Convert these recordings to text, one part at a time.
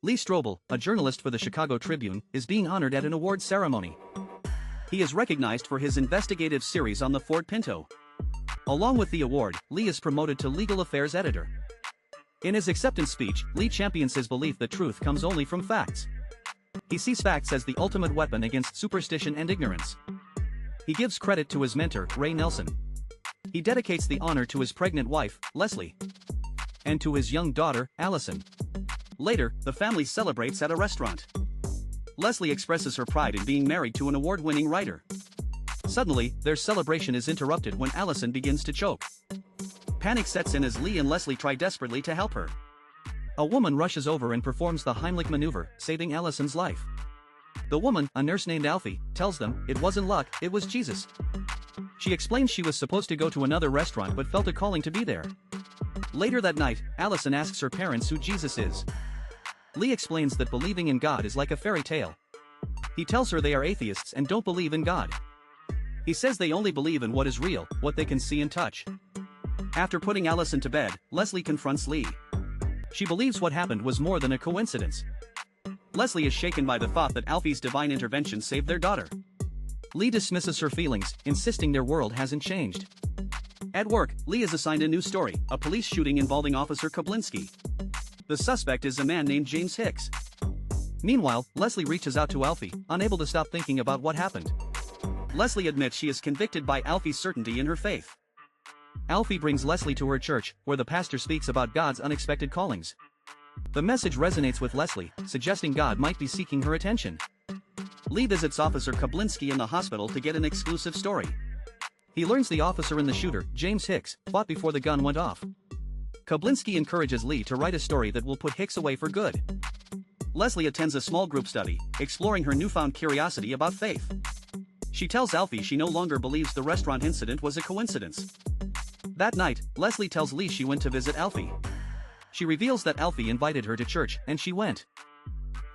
Lee Strobel, a journalist for the Chicago Tribune, is being honored at an awards ceremony. He is recognized for his investigative series on the Ford Pinto. Along with the award, Lee is promoted to legal affairs editor. In his acceptance speech, Lee champions his belief that truth comes only from facts. He sees facts as the ultimate weapon against superstition and ignorance. He gives credit to his mentor, Ray Nelson. He dedicates the honor to his pregnant wife, Leslie, and to his young daughter, Allison. Later, the family celebrates at a restaurant. Leslie expresses her pride in being married to an award-winning writer. Suddenly, their celebration is interrupted when Allison begins to choke. Panic sets in as Lee and Leslie try desperately to help her. A woman rushes over and performs the Heimlich maneuver, saving Allison's life. The woman, a nurse named Alfie, tells them it wasn't luck, it was Jesus. She explains she was supposed to go to another restaurant but felt a calling to be there. Later that night, Allison asks her parents who Jesus is. Lee explains that believing in God is like a fairy tale. He tells her they are atheists and don't believe in God. He says they only believe in what is real, what they can see and touch. After putting Allison to bed, Leslie confronts Lee. She believes what happened was more than a coincidence. Leslie is shaken by the thought that Alfie's divine intervention saved their daughter. Lee dismisses her feelings, insisting their world hasn't changed. At work, Lee is assigned a new story, a police shooting involving Officer Koblinski. The suspect is a man named James Hicks. Meanwhile, Leslie reaches out to Alfie, unable to stop thinking about what happened. Leslie admits she is convicted by Alfie's certainty in her faith. Alfie brings Leslie to her church, where the pastor speaks about God's unexpected callings. The message resonates with Leslie, suggesting God might be seeking her attention. Lee visits Officer Koblinski in the hospital to get an exclusive story. He learns the officer and the shooter, James Hicks, fought before the gun went off. Koblinski encourages Lee to write a story that will put Hicks away for good. Leslie attends a small group study, exploring her newfound curiosity about faith. She tells Alfie she no longer believes the restaurant incident was a coincidence. That night, Leslie tells Lee she went to visit Alfie. She reveals that Alfie invited her to church, and she went.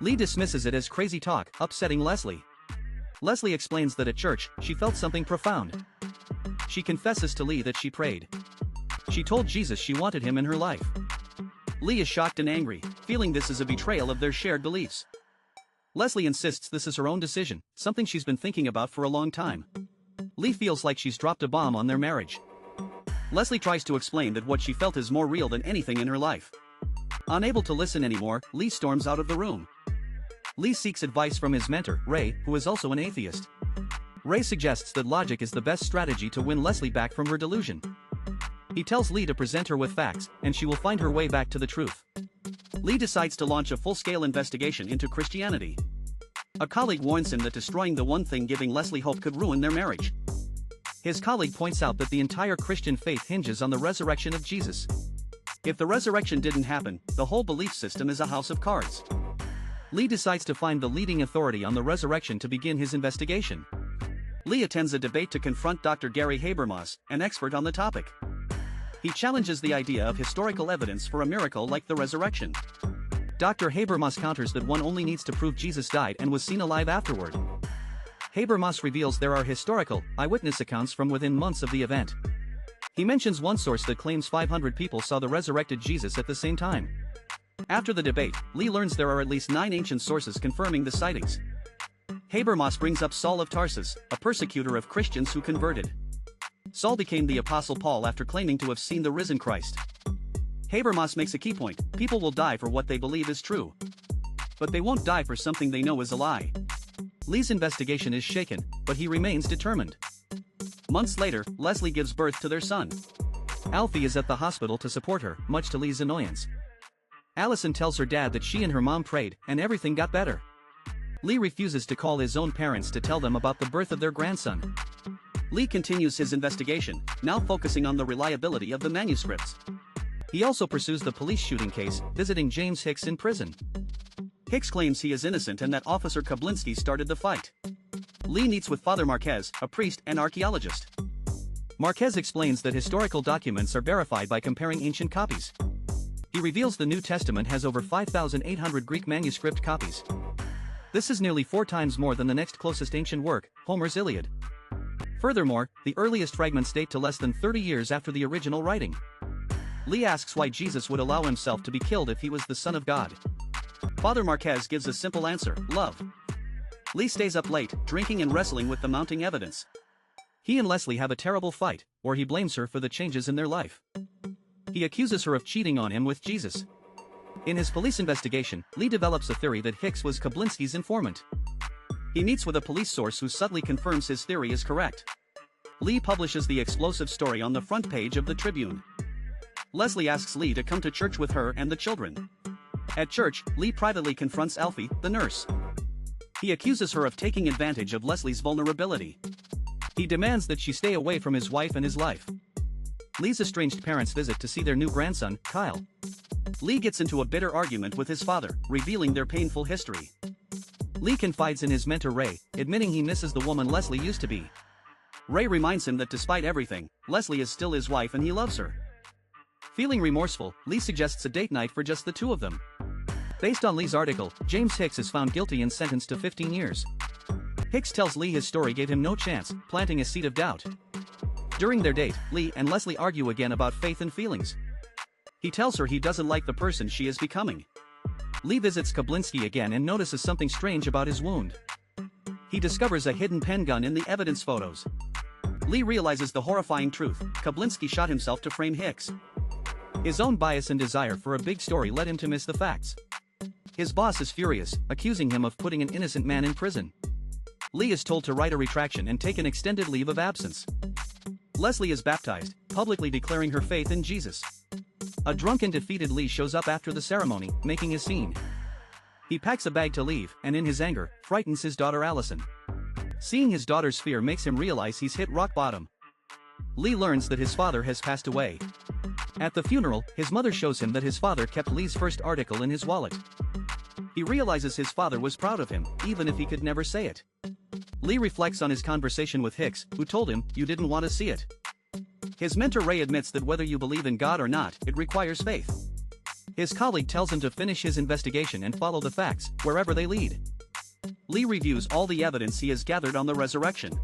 Lee dismisses it as crazy talk, upsetting Leslie. Leslie explains that at church, she felt something profound. She confesses to Lee that she prayed. She told Jesus she wanted him in her life. Lee is shocked and angry, feeling this is a betrayal of their shared beliefs. Leslie insists this is her own decision, something she's been thinking about for a long time. Lee feels like she's dropped a bomb on their marriage. Leslie tries to explain that what she felt is more real than anything in her life. Unable to listen anymore, Lee storms out of the room. Lee seeks advice from his mentor, Ray, who is also an atheist. Ray suggests that logic is the best strategy to win Leslie back from her delusion. He tells Lee to present her with facts, and she will find her way back to the truth. Lee decides to launch a full-scale investigation into Christianity. A colleague warns him that destroying the one thing giving Leslie hope could ruin their marriage. His colleague points out that the entire Christian faith hinges on the resurrection of Jesus. If the resurrection didn't happen, the whole belief system is a house of cards. Lee decides to find the leading authority on the resurrection to begin his investigation. Lee attends a debate to confront Dr. Gary Habermas, an expert on the topic. He challenges the idea of historical evidence for a miracle like the resurrection. Dr. Habermas counters that one only needs to prove Jesus died and was seen alive afterward. Habermas reveals there are historical, eyewitness accounts from within months of the event. He mentions one source that claims 500 people saw the resurrected Jesus at the same time. After the debate, Lee learns there are at least 9 ancient sources confirming the sightings. Habermas brings up Saul of Tarsus, a persecutor of Christians who converted. Saul became the Apostle Paul after claiming to have seen the risen Christ. Habermas makes a key point: people will die for what they believe is true. But they won't die for something they know is a lie. Lee's investigation is shaken, but he remains determined. Months later, Leslie gives birth to their son. Alfie is at the hospital to support her, much to Lee's annoyance. Allison tells her dad that she and her mom prayed, and everything got better. Lee refuses to call his own parents to tell them about the birth of their grandson. Lee continues his investigation, now focusing on the reliability of the manuscripts. He also pursues the police shooting case, visiting James Hicks in prison. Hicks claims he is innocent and that Officer Koblinski started the fight. Lee meets with Father Marquez, a priest and archaeologist. Marquez explains that historical documents are verified by comparing ancient copies. He reveals the New Testament has over 5,800 Greek manuscript copies. This is nearly 4 times more than the next closest ancient work, Homer's Iliad. Furthermore, the earliest fragments date to less than 30 years after the original writing. Lee asks why Jesus would allow himself to be killed if he was the Son of God. Father Marquez gives a simple answer: love. Lee stays up late, drinking and wrestling with the mounting evidence. He and Leslie have a terrible fight, where he blames her for the changes in their life. He accuses her of cheating on him with Jesus. In his police investigation, Lee develops a theory that Hicks was Kablinsky's informant. He meets with a police source who subtly confirms his theory is correct. Lee publishes the explosive story on the front page of the Tribune. Leslie asks Lee to come to church with her and the children. At church, Lee privately confronts Alfie, the nurse. He accuses her of taking advantage of Leslie's vulnerability. He demands that she stay away from his wife and his life. Lee's estranged parents visit to see their new grandson, Kyle. Lee gets into a bitter argument with his father, revealing their painful history. Lee confides in his mentor Ray, admitting he misses the woman Leslie used to be. Ray reminds him that despite everything, Leslie is still his wife and he loves her. Feeling remorseful, Lee suggests a date night for just the two of them. Based on Lee's article, James Hicks is found guilty and sentenced to 15 years. Hicks tells Lee his story gave him no chance, planting a seed of doubt. During their date, Lee and Leslie argue again about faith and feelings. He tells her he doesn't like the person she is becoming. Lee visits Kablinsky again and notices something strange about his wound. He discovers a hidden pen gun in the evidence photos. Lee realizes the horrifying truth: Kablinsky shot himself to frame Hicks. His own bias and desire for a big story led him to miss the facts. His boss is furious, accusing him of putting an innocent man in prison. Lee is told to write a retraction and take an extended leave of absence. Leslie is baptized, publicly declaring her faith in Jesus. A drunk and defeated Lee shows up after the ceremony, making a scene. He packs a bag to leave, and in his anger, frightens his daughter Allison. Seeing his daughter's fear makes him realize he's hit rock bottom. Lee learns that his father has passed away. At the funeral, his mother shows him that his father kept Lee's first article in his wallet. He realizes his father was proud of him, even if he could never say it. Lee reflects on his conversation with Hicks, who told him, "You didn't want to see it." His mentor Ray admits that whether you believe in God or not, it requires faith. His colleague tells him to finish his investigation and follow the facts, wherever they lead. Lee reviews all the evidence he has gathered on the resurrection.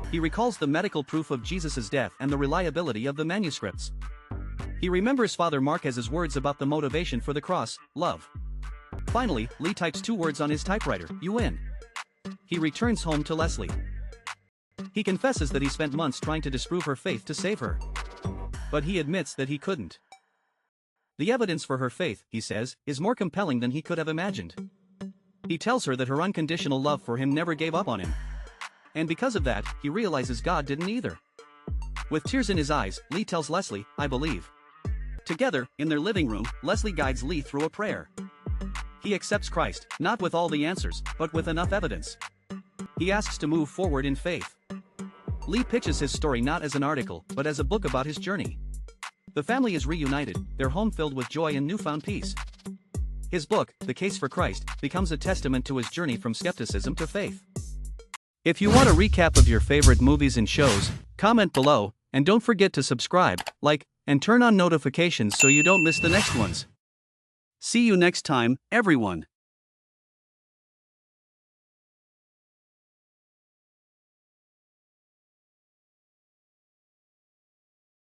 He recalls the medical proof of Jesus' death and the reliability of the manuscripts. He remembers Father Marquez's words about the motivation for the cross: love. Finally, Lee types 2 words on his typewriter: "You win." He returns home to Leslie. He confesses that he spent months trying to disprove her faith to save her. But he admits that he couldn't. The evidence for her faith, he says, is more compelling than he could have imagined. He tells her that her unconditional love for him never gave up on him. And because of that, he realizes God didn't either. With tears in his eyes, Lee tells Leslie, "I believe." Together, in their living room, Leslie guides Lee through a prayer. He accepts Christ, not with all the answers, but with enough evidence. He asks to move forward in faith. Lee pitches his story not as an article, but as a book about his journey. The family is reunited, their home filled with joy and newfound peace. His book, The Case for Christ, becomes a testament to his journey from skepticism to faith. If you want a recap of your favorite movies and shows, comment below, and don't forget to subscribe, like, and turn on notifications so you don't miss the next ones. See you next time, everyone.